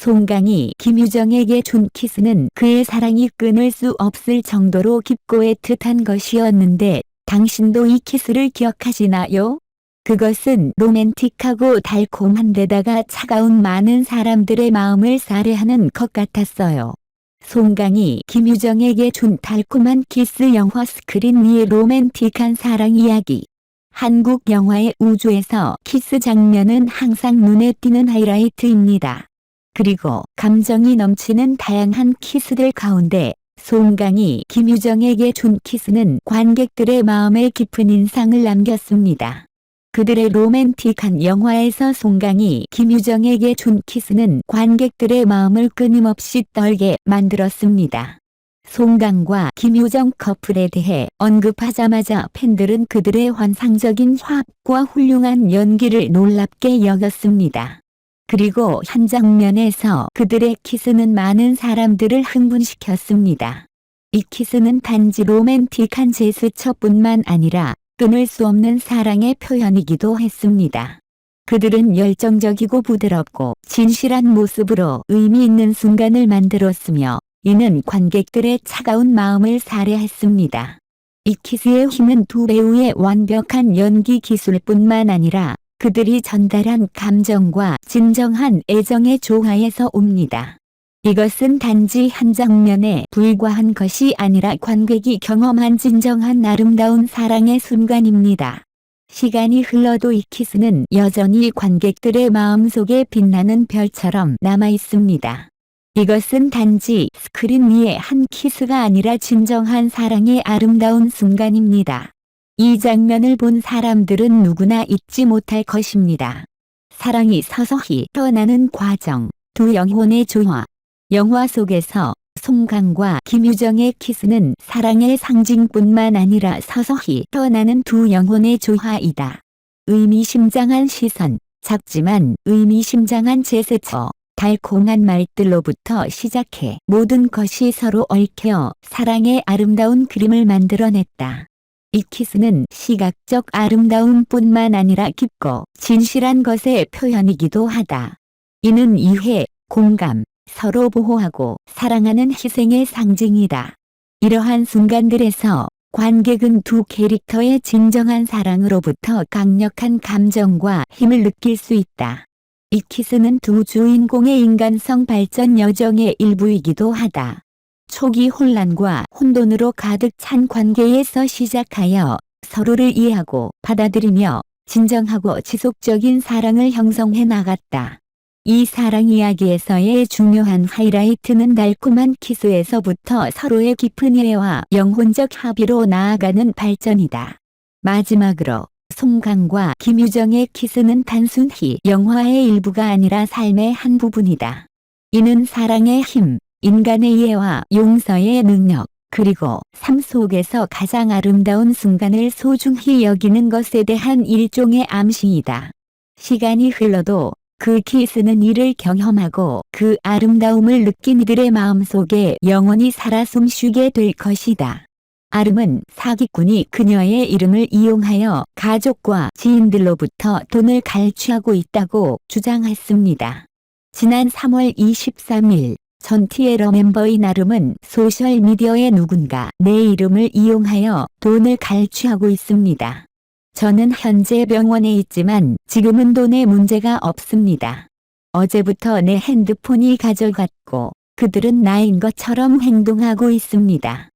송강이 김유정에게 준 키스는 그의 사랑이 끊을 수 없을 정도로 깊고 애틋한 것이었는데 당신도 이 키스를 기억하시나요? 그것은 로맨틱하고 달콤한데다가 차가운 많은 사람들의 마음을 살해하는 것 같았어요. 송강이 김유정에게 준 달콤한 키스 영화 스크린 위의 로맨틱한 사랑 이야기. 한국 영화의 우주에서 키스 장면은 항상 눈에 띄는 하이라이트입니다. 그리고 감정이 넘치는 다양한 키스들 가운데 송강이 김유정에게 준 키스는 관객들의 마음에 깊은 인상을 남겼습니다. 그들의 로맨틱한 영화에서 송강이 김유정에게 준 키스는 관객들의 마음을 끊임없이 떨게 만들었습니다. 송강과 김유정 커플에 대해 언급하자마자 팬들은 그들의 환상적인 화합과 훌륭한 연기를 놀랍게 여겼습니다. 그리고 한 장면에서 그들의 키스는 많은 사람들을 흥분시켰습니다. 이 키스는 단지 로맨틱한 제스처뿐만 아니라 끊을 수 없는 사랑의 표현이기도 했습니다. 그들은 열정적이고 부드럽고 진실한 모습으로 의미 있는 순간을 만들었으며 이는 관객들의 차가운 마음을 살해했습니다. 이 키스의 힘은 두 배우의 완벽한 연기 기술뿐만 아니라 그들이 전달한 감정과 진정한 애정의 조화에서 옵니다. 이것은 단지 한 장면에 불과한 것이 아니라 관객이 경험한 진정한 아름다운 사랑의 순간입니다. 시간이 흘러도 이 키스는 여전히 관객들의 마음속에 빛나는 별처럼 남아 있습니다. 이것은 단지 스크린 위의 한 키스가 아니라 진정한 사랑의 아름다운 순간입니다. 이 장면을 본 사람들은 누구나 잊지 못할 것입니다. 사랑이 서서히 떠나는 과정, 두 영혼의 조화. 영화 속에서 송강과 김유정의 키스는 사랑의 상징뿐만 아니라 서서히 떠나는 두 영혼의 조화이다. 의미심장한 시선, 작지만 의미심장한 제스처, 달콤한 말들로부터 시작해 모든 것이 서로 얽혀 사랑의 아름다운 그림을 만들어냈다. 이 키스는 시각적 아름다움뿐만 아니라 깊고 진실한 것의 표현이기도 하다. 이는 이해, 공감, 서로 보호하고 사랑하는 희생의 상징이다. 이러한 순간들에서 관객은 두 캐릭터의 진정한 사랑으로부터 강력한 감정과 힘을 느낄 수 있다. 이 키스는 두 주인공의 인간성 발전 여정의 일부이기도 하다. 초기 혼란과 혼돈으로 가득 찬 관계에서 시작하여 서로를 이해하고 받아들이며 진정하고 지속적인 사랑을 형성해 나갔다. 이 사랑 이야기에서의 중요한 하이라이트는 달콤한 키스에서부터 서로의 깊은 이해와 영혼적 합의로 나아가는 발전이다. 마지막으로 송강과 김유정의 키스는 단순히 영화의 일부가 아니라 삶의 한 부분이다. 이는 사랑의 힘, 인간의 이해와 용서의 능력, 그리고 삶 속에서 가장 아름다운 순간을 소중히 여기는 것에 대한 일종의 암시이다. 시간이 흘러도 그 키스는 이를 경험하고 그 아름다움을 느낀 이들의 마음속에 영원히 살아 숨쉬게 될 것이다. 아름은 사기꾼이 그녀의 이름을 이용하여 가족과 지인들로부터 돈을 갈취하고 있다고 주장했습니다. 지난 3월 23일 전티에러 멤버인 아름은 소셜미디어에 누군가 내 이름을 이용하여 돈을 갈취하고 있습니다. 저는 현재 병원에 있지만 지금은 돈에 문제가 없습니다. 어제부터 내 핸드폰이 가져갔고 그들은 나인 것처럼 행동하고 있습니다.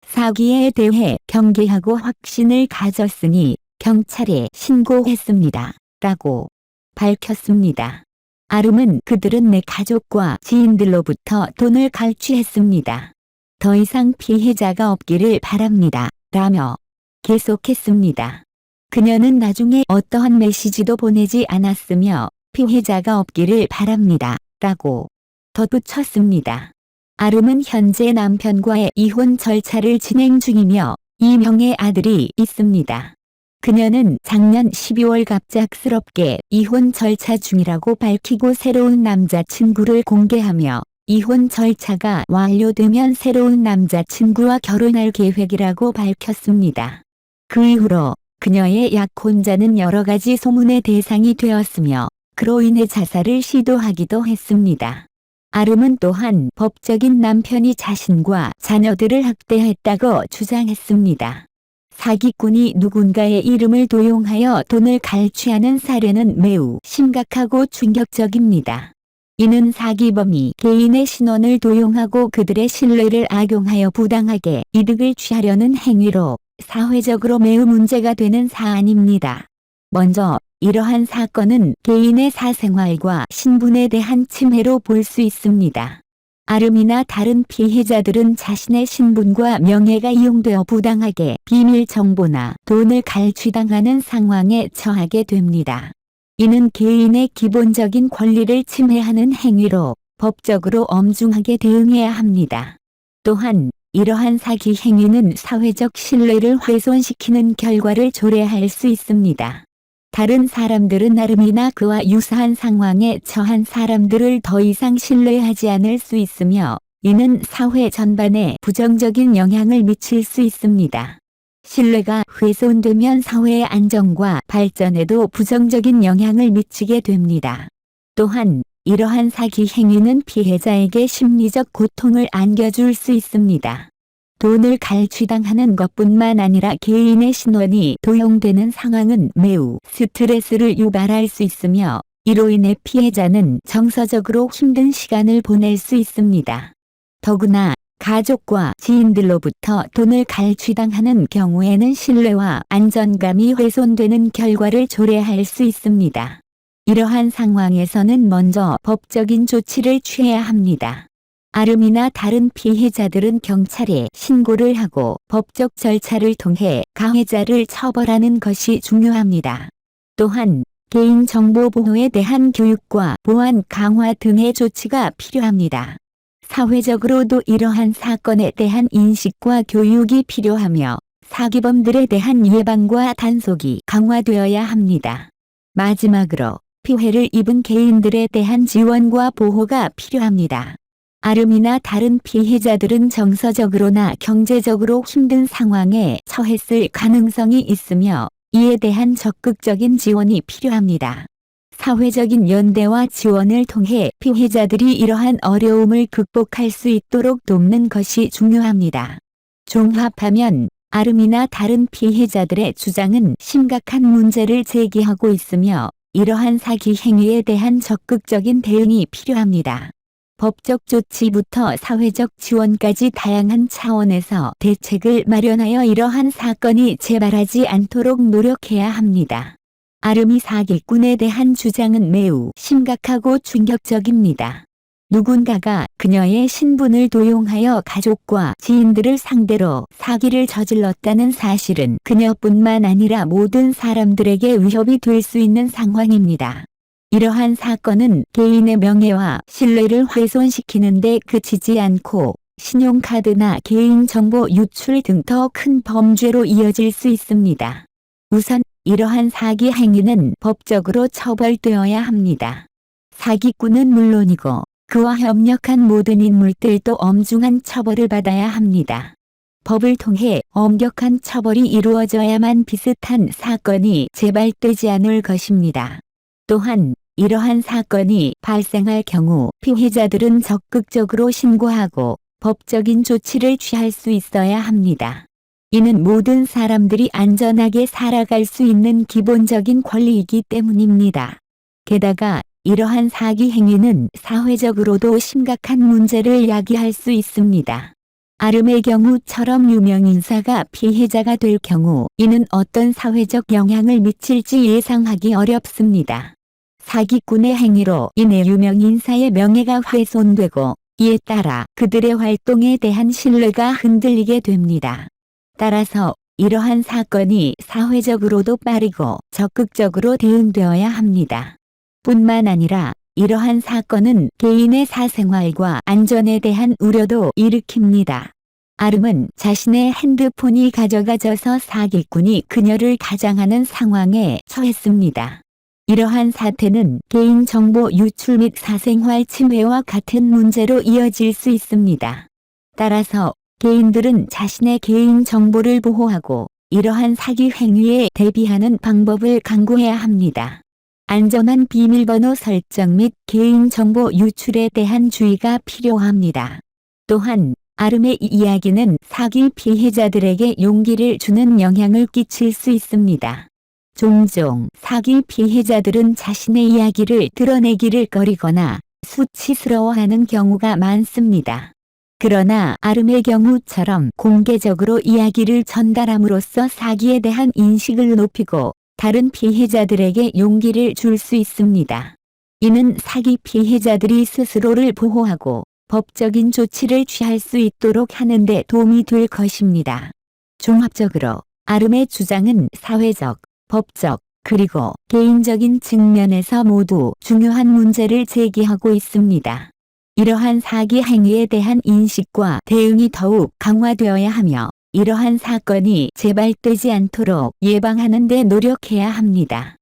사기에 대해 경계하고 확신을 가졌으니 경찰에 신고했습니다. 라고 밝혔습니다. 아름은 그들은 내 가족과 지인들로부터 돈을 갈취했습니다. 더 이상 피해자가 없기를 바랍니다. 라며 계속했습니다. 그녀는 나중에 어떠한 메시지도 보내지 않았으며 피해자가 없기를 바랍니다. 라고 덧붙였습니다. 아름은 현재 남편과의 이혼 절차를 진행 중이며 2명의 아들이 있습니다. 그녀는 작년 12월 갑작스럽게 이혼 절차 중이라고 밝히고 새로운 남자친구를 공개하며 이혼 절차가 완료되면 새로운 남자친구와 결혼할 계획이라고 밝혔습니다. 그 이후로 그녀의 약혼자는 여러 가지 소문의 대상이 되었으며 그로 인해 자살을 시도하기도 했습니다. 아름은 또한 법적인 남편이 자신과 자녀들을 학대했다고 주장했습니다. 사기꾼이 누군가의 이름을 도용하여 돈을 갈취하는 사례는 매우 심각하고 충격적입니다. 이는 사기범이 개인의 신원을 도용하고 그들의 신뢰를 악용하여 부당하게 이득을 취하려는 행위로 사회적으로 매우 문제가 되는 사안입니다. 먼저 이러한 사건은 개인의 사생활과 신분에 대한 침해로 볼 수 있습니다. 아름이나 다른 피해자들은 자신의 신분과 명예가 이용되어 부당하게 비밀 정보나 돈을 갈취당하는 상황에 처하게 됩니다. 이는 개인의 기본적인 권리를 침해하는 행위로 법적으로 엄중하게 대응해야 합니다. 또한 이러한 사기 행위는 사회적 신뢰를 훼손시키는 결과를 초래할 수 있습니다. 다른 사람들은 아름이나 그와 유사한 상황에 처한 사람들을 더 이상 신뢰하지 않을 수 있으며 이는 사회 전반에 부정적인 영향을 미칠 수 있습니다. 신뢰가 훼손되면 사회의 안정과 발전에도 부정적인 영향을 미치게 됩니다. 또한 이러한 사기 행위는 피해자에게 심리적 고통을 안겨줄 수 있습니다. 돈을 갈취당하는 것뿐만 아니라 개인의 신원이 도용되는 상황은 매우 스트레스를 유발할 수 있으며 이로 인해 피해자는 정서적으로 힘든 시간을 보낼 수 있습니다. 더구나 가족과 지인들로부터 돈을 갈취당하는 경우에는 신뢰와 안전감이 훼손되는 결과를 초래할 수 있습니다. 이러한 상황에서는 먼저 법적인 조치를 취해야 합니다. 아름이나 다른 피해자들은 경찰에 신고를 하고 법적 절차를 통해 가해자를 처벌하는 것이 중요합니다. 또한 개인정보 보호에 대한 교육과 보안 강화 등의 조치가 필요합니다. 사회적으로도 이러한 사건에 대한 인식과 교육이 필요하며 사기범들에 대한 예방과 단속이 강화되어야 합니다. 마지막으로 피해를 입은 개인들에 대한 지원과 보호가 필요합니다. 아름이나 다른 피해자들은 정서적으로나 경제적으로 힘든 상황에 처했을 가능성이 있으며 이에 대한 적극적인 지원이 필요합니다. 사회적인 연대와 지원을 통해 피해자들이 이러한 어려움을 극복할 수 있도록 돕는 것이 중요합니다. 종합하면 아름이나 다른 피해자들의 주장은 심각한 문제를 제기하고 있으며 이러한 사기 행위에 대한 적극적인 대응이 필요합니다. 법적 조치부터 사회적 지원까지 다양한 차원에서 대책을 마련하여 이러한 사건이 재발하지 않도록 노력해야 합니다. 아름이 사기꾼에 대한 주장은 매우 심각하고 충격적입니다. 누군가가 그녀의 신분을 도용하여 가족과 지인들을 상대로 사기를 저질렀다는 사실은 그녀뿐만 아니라 모든 사람들에게 위협이 될 수 있는 상황입니다. 이러한 사건은 개인의 명예와 신뢰를 훼손시키는데 그치지 않고 신용카드나 개인정보 유출 등 더 큰 범죄로 이어질 수 있습니다. 우선 이러한 사기 행위는 법적으로 처벌되어야 합니다. 사기꾼은 물론이고 그와 협력한 모든 인물들도 엄중한 처벌을 받아야 합니다. 법을 통해 엄격한 처벌이 이루어져야만 비슷한 사건이 재발되지 않을 것입니다. 또한 이러한 사건이 발생할 경우 피해자들은 적극적으로 신고하고 법적인 조치를 취할 수 있어야 합니다. 이는 모든 사람들이 안전하게 살아갈 수 있는 기본적인 권리이기 때문입니다. 게다가 이러한 사기 행위는 사회적으로도 심각한 문제를 야기할 수 있습니다. 아름의 경우처럼 유명인사가 피해자가 될 경우 이는 어떤 사회적 영향을 미칠지 예상하기 어렵습니다. 사기꾼의 행위로 인해 유명인사의 명예가 훼손되고 이에 따라 그들의 활동에 대한 신뢰가 흔들리게 됩니다. 따라서 이러한 사건이 사회적으로도 빠르고 적극적으로 대응되어야 합니다. 뿐만 아니라 이러한 사건은 개인의 사생활과 안전에 대한 우려도 일으킵니다. 아름은 자신의 핸드폰이 가져가져서 사기꾼이 그녀를 가장하는 상황에 처했습니다. 이러한 사태는 개인정보 유출 및 사생활 침해와 같은 문제로 이어질 수 있습니다. 따라서 개인들은 자신의 개인정보를 보호하고 이러한 사기 행위에 대비하는 방법을 강구해야 합니다. 안전한 비밀번호 설정 및 개인정보 유출에 대한 주의가 필요합니다. 또한 아름의 이야기는 사기 피해자들에게 용기를 주는 영향을 끼칠 수 있습니다. 종종 사기 피해자들은 자신의 이야기를 드러내기를 꺼리거나 수치스러워하는 경우가 많습니다. 그러나 아름의 경우처럼 공개적으로 이야기를 전달함으로써 사기에 대한 인식을 높이고 다른 피해자들에게 용기를 줄 수 있습니다. 이는 사기 피해자들이 스스로를 보호하고 법적인 조치를 취할 수 있도록 하는 데 도움이 될 것입니다. 종합적으로 아름의 주장은 사회적, 법적, 그리고 개인적인 측면에서 모두 중요한 문제를 제기하고 있습니다. 이러한 사기 행위에 대한 인식과 대응이 더욱 강화되어야 하며 이러한 사건이 재발되지 않도록 예방하는 데 노력해야 합니다.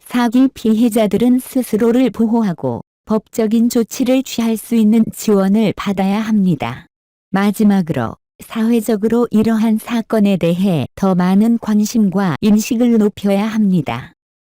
사기 피해자들은 스스로를 보호하고 법적인 조치를 취할 수 있는 지원을 받아야 합니다. 마지막으로 사회적으로 이러한 사건에 대해 더 많은 관심과 인식을 높여야 합니다.